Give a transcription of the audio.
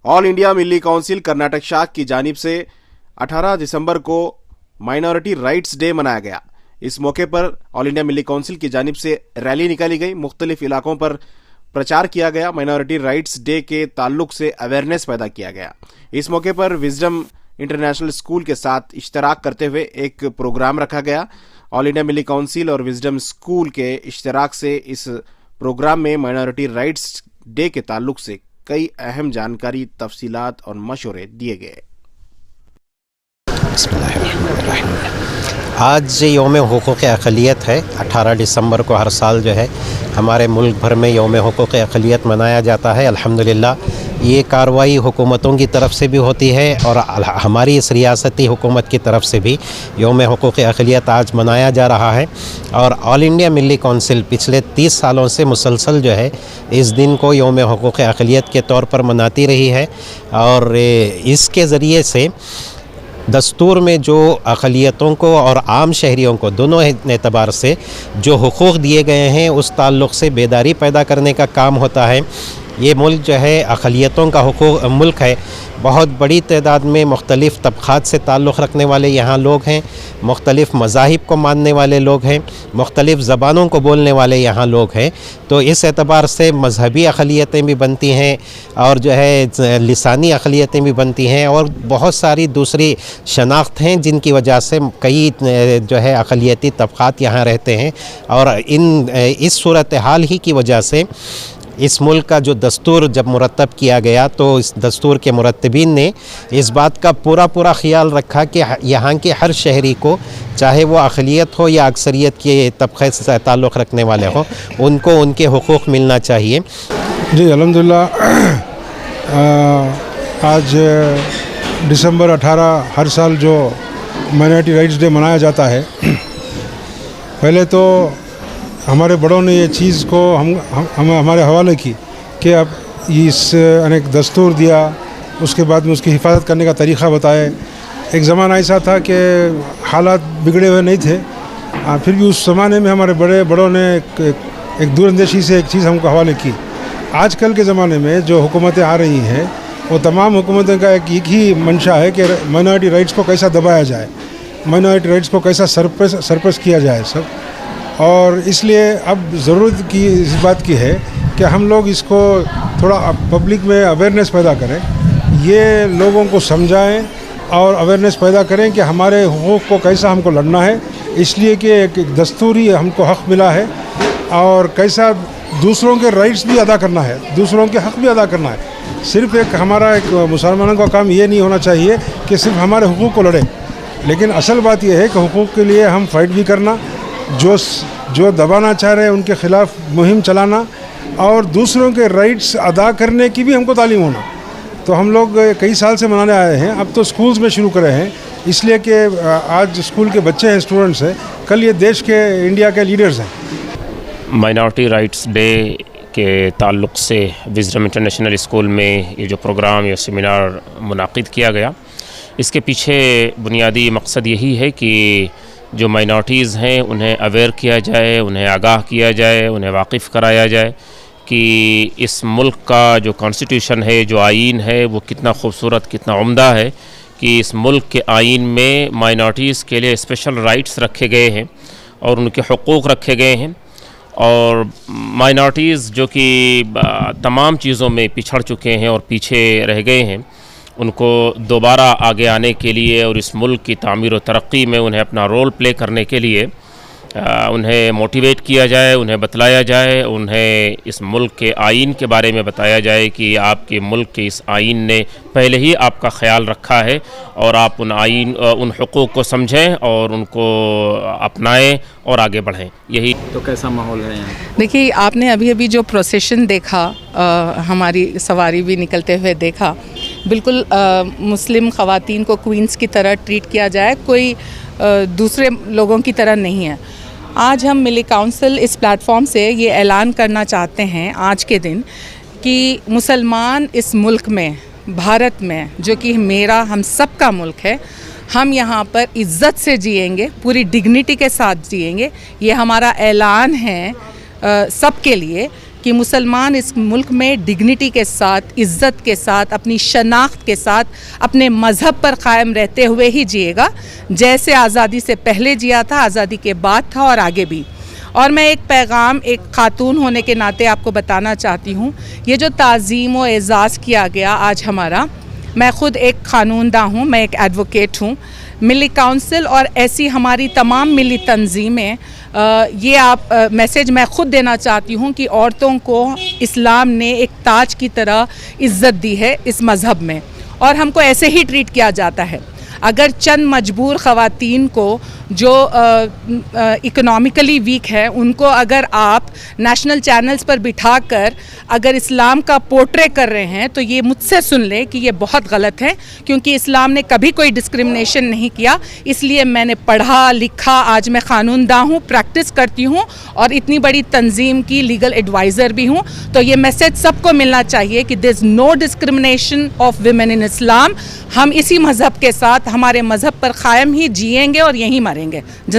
All India मिली council Karnataka शाख की जानिब से 18 दिसंबर को माइनॉरिटी राइट्स डे मनाया गया। इस मौके पर ऑल इंडिया मिली काउंसिल की जानिब से रैली निकाली गई, मुख्तलिफ इलाकों पर प्रचार किया गया, माइनॉरिटी राइट्स डे के ताल्लुक से अवेयरनेस पैदा किया गया। इस मौके पर विजडम इंटरनेशनल स्कूल के साथ इश्तराक करते हुए एक प्रोग्राम रखा गया। ऑल इंडिया मिली काउंसिल और विजडम स्कूल के इश्तराक से इस प्रोग्राम में माइनॉरिटी राइट्स डे के ताल्लुक से कई अहम जानकारी, तफसीलात और मशवरे दिए गए। आज यौम हुकूक़ अक़लियत है। 18 दिसंबर को हर साल जो है हमारे मुल्क भर में यौम हुकूक़ अक़लियत मनाया जाता है। अल्हम्दुलिल्लाह ये कार्रवाई हुकूमतों की तरफ से भी होती है और हमारी इस रियासती हुकूमत की तरफ से भी यौम हुकूक़ अक़लियत आज मनाया जा रहा है। और ऑल इंडिया मिली काउंसिल पिछले 30 सालों से मुसलसल जो है इस दिन को यौम हुकूक़ अक़लियत के तौर पर मनाती रही है। और इसके ज़रिए से दस्तूर में जो अक़लियतों को और आम शहरियों को दोनों एतबार से जो हुकूक़ दिए गए हैं उस ताल्लुक़ से बेदारी पैदा करने का काम होता है। ये मुल्क जो है अक़लियतों का मुल्क है। बहुत बड़ी तादाद में मुख्तलिफ़ तबक़ात से ताल्लुक़ रखने वाले यहाँ लोग हैं, मुख्तलिफ़ मज़ाहिब को मानने वाले लोग हैं, मुख्तलिफ़ ज़बानों को बोलने वाले यहाँ लोग हैं। तो इस एतबार से मजहबी अक़लियतें भी बनती हैं और जो है लिसानी अक़लियतें भी बनती हैं और बहुत सारी दूसरी शनाख्त हैं जिनकी वजह से कई जो है अक़लियती तबक़ात यहाँ रहते हैं। और इस सूरत हाल ही की वजह से इस मुल्क का जो दस्तूर जब मुरतब किया गया तो इस दस्तूर के मुरतबीन ने इस बात का पूरा ख़याल रखा कि यहाँ के हर शहरी को, चाहे वो अक़लियत हो या अक्सरियत के तबक़े से ताल्लुक़ रखने वाले हो, उनको उनके हुकूक़ मिलना चाहिए। जी अल्हम्दुलिल्लाह, आज दिसंबर 18 हर साल जो माइनॉरिटी राइट्स डे मनाया जाता है, पहले तो हमारे बड़ों ने ये चीज़ को हम हमारे हवाले की कि अब इस अनेक दस्तूर दिया, उसके बाद में उसकी हिफाजत करने का तरीक़ा बताए। एक ज़माना ऐसा था कि हालात बिगड़े हुए नहीं थे, फिर भी उस ज़माने में हमारे बड़ों ने एक दूरअंदेशी से एक चीज़ हमको हवाले की। आजकल के ज़माने में जो हुकूमतें आ रही हैं वो तमाम हुकूमतों का एक ही मंशा है कि माइनॉरिटी राइट्स को कैसा दबाया जाए, माइनॉरिटी राइट्स को कैसा सरपस किया जाए सब। और इसलिए अब ज़रूरत की इस बात की है कि हम लोग इसको थोड़ा पब्लिक में अवेयरनेस पैदा करें, ये लोगों को समझाएं और अवेयरनेस पैदा करें कि हमारे हुकूक़ को कैसा हमको लड़ना है, इसलिए कि एक दस्तूरी हमको हक़ मिला है और कैसा दूसरों के राइट्स भी अदा करना है, दूसरों के हक़ भी अदा करना है। सिर्फ़ हमारा एक मुसलमानों का काम ये नहीं होना चाहिए कि सिर्फ हमारे हुकूक़ को लड़ें, लेकिन असल बात यह है कि हुकूक़ के लिए हम फ़ाइट भी करना, जो दबाना चाह रहे हैं उनके ख़िलाफ़ मुहिम चलाना और दूसरों के राइट्स अदा करने की भी हमको तालीम होना। तो हम लोग कई साल से मनाने आए हैं, अब तो स्कूल्स में शुरू करे हैं, इसलिए कि आज स्कूल के बच्चे हैं, स्टूडेंट्स हैं, कल ये देश के, इंडिया के लीडर्स हैं। माइनॉरिटी राइट्स डे के ताल्लुक़ से विजडम इंटरनेशनल स्कूल में ये जो प्रोग्राम या सेमिनार मुनाक़िद किया गया, इसके पीछे बुनियादी मकसद यही है कि जो माइनॉरिटीज़ हैं उन्हें अवेयर किया जाए, उन्हें आगाह किया जाए, उन्हें वाकिफ़ कराया जाए कि इस मुल्क का जो कॉन्स्टिट्यूशन है, जो आईन है, वो कितना खूबसूरत, कितना उम्दा है कि इस मुल्क के आईन में माइनॉरिटीज़ के लिए स्पेशल राइट्स रखे गए हैं और उनके हुकूक़ रखे गए हैं। और माइनॉरिटीज़ जो कि तमाम चीज़ों में पिछड़ चुके हैं और पीछे रह गए हैं, उनको दोबारा आगे आने के लिए और इस मुल्क की तामीर और तरक्की में उन्हें अपना रोल प्ले करने के लिए उन्हें मोटिवेट किया जाए, उन्हें बतलाया जाए, उन्हें इस मुल्क के आईन के बारे में बताया जाए कि आपके मुल्क के इस आईन ने पहले ही आपका ख़याल रखा है और आप उन हुकूक़ को समझें और उनको अपनाएं और आगे बढ़ें। यही तो कैसा माहौल है यहाँ? देखिए, आपने अभी जो प्रोसेशन देखा, हमारी सवारी भी निकलते हुए देखा, बिल्कुल मुस्लिम ख़वातीन को क्वींस की तरह ट्रीट किया जाए, कोई दूसरे लोगों की तरह नहीं है। आज हम मिली काउंसिल इस प्लेटफॉर्म से ये ऐलान करना चाहते हैं आज के दिन कि मुसलमान इस मुल्क में, भारत में, जो कि मेरा हम सब का मुल्क है, हम यहाँ पर इज़्ज़त से जिएंगे, पूरी डिग्निटी के साथ जिएंगे। ये हमारा ऐलान है सब के लिए کہ مسلمان اس ملک میں ڈگنیٹی کے ساتھ، عزت کے ساتھ، اپنی شناخت کے ساتھ، اپنے مذہب پر قائم رہتے ہوئے ہی جیے گا، جیسے آزادی سے پہلے جیا تھا، آزادی کے بعد تھا اور آگے بھی۔ اور میں ایک پیغام ایک خاتون ہونے کے ناطے آپ کو بتانا چاہتی ہوں، یہ جو تعظیم و اعزاز کیا گیا آج ہمارا، میں خود ایک قانون داں ہوں، میں ایک ایڈوکیٹ ہوں، ملی کونسل اور ایسی ہماری تمام ملی تنظیمیں، یہ آپ میسیج میں خود دینا چاہتی ہوں کہ عورتوں کو اسلام نے ایک تاج کی طرح عزت دی ہے اس مذہب میں، اور ہم کو ایسے ہی ٹریٹ کیا جاتا ہے۔ اگر چند مجبور خواتین کو جو اکنامکلی ویک ہے، ان کو اگر آپ نیشنل چینلز پر بٹھا کر اگر اسلام کا پورٹرے کر رہے ہیں تو یہ مجھ سے سن لیں کہ یہ بہت غلط ہے، کیونکہ اسلام نے کبھی کوئی ڈسکرمنیشن نہیں کیا۔ اس لیے میں نے پڑھا لکھا، آج میں قانون داں ہوں، پریکٹس کرتی ہوں اور اتنی بڑی تنظیم کی لیگل ایڈوائزر بھی ہوں۔ تو یہ میسیج سب کو ملنا چاہیے کہ دیر از نو ڈسکرمنیشن آف ویمن ان اسلام۔ ہم اسی مذہب کے ساتھ، ہمارے مذہب پر قائم ہی جئیں گے اور یہیں مریں گے۔